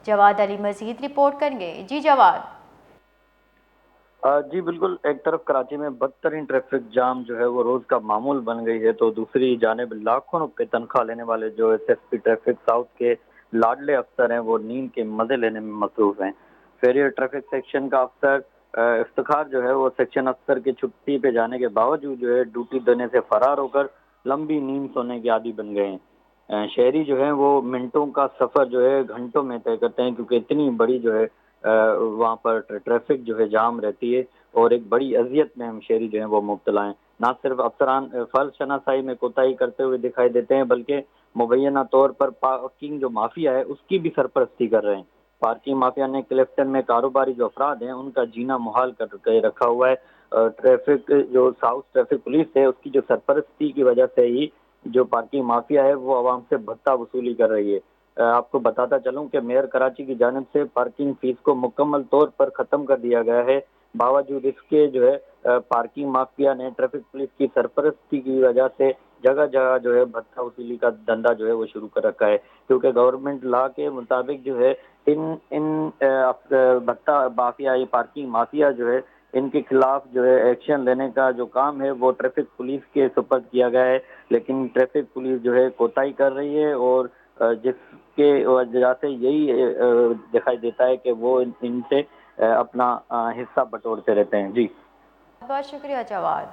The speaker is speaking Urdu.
جواد علی مزید رپورٹ کریں گے۔ جی جواد۔ جی بالکل، ایک طرف کراچی میں بدترین ٹریفک جام جو ہے وہ روز کا معمول بن گئی ہے، تو دوسری جانب لاکھوں روپے تنخواہ لینے والے جو S S P traffic south کے لاڈلے افسر ہیں وہ نیند کے مزے لینے میں مصروف ہیں۔ فیریئر ٹریفک سیکشن کا افسر افتخار جو ہے وہ سیکشن افسر کی چھٹی پہ جانے کے باوجود جو ہے ڈیوٹی دینے سے فرار ہو کر لمبی نیند سونے کے عادی بن گئے ہیں۔ شہری جو ہیں وہ منٹوں کا سفر جو ہے گھنٹوں میں طے کرتے ہیں، کیونکہ اتنی بڑی جو ہے وہاں پر ٹریفک جو ہے جام رہتی ہے، اور ایک بڑی اذیت میں ہم شہری جو ہیں وہ مبتلا ہیں۔ نہ صرف افسران فرض شناسائی میں کوتاہی کرتے ہوئے دکھائی دیتے ہیں، بلکہ مبینہ طور پر پارکنگ جو مافیا ہے اس کی بھی سرپرستی کر رہے ہیں۔ پارکنگ مافیا نے کلفٹن میں کاروباری جو افراد ہیں ان کا جینا محال کر کے رکھا ہوا ہے۔ ٹریفک جو ساؤتھ ٹریفک پولیس ہے اس کی جو سرپرستی کی وجہ سے ہی جو پارکنگ مافیا ہے وہ عوام سے بھتہ وصولی کر رہی ہے۔ آپ کو بتاتا چلوں کہ میئر کراچی کی جانب سے پارکنگ فیس کو مکمل طور پر ختم کر دیا گیا ہے، باوجود اس کے جو ہے پارکنگ مافیا نے ٹریفک پولیس کی سرپرستی کی وجہ سے جگہ جگہ جو ہے بھتہ وصولی کا دھندا جو ہے وہ شروع کر رکھا ہے، کیونکہ گورنمنٹ لا کے مطابق جو ہے ان بھتہ مافیا پارکنگ مافیا جو ہے ان کے خلاف جو ہے ایکشن لینے کا جو کام ہے وہ ٹریفک پولیس کے سپرد کیا گیا ہے، لیکن ٹریفک پولیس جو ہے کوتاہی کر رہی ہے، اور جس کے وجہ سے یہی دکھائی دیتا ہے کہ وہ ان سے اپنا حصہ بٹورتے رہتے ہیں۔ جی بہت شکریہ جواد۔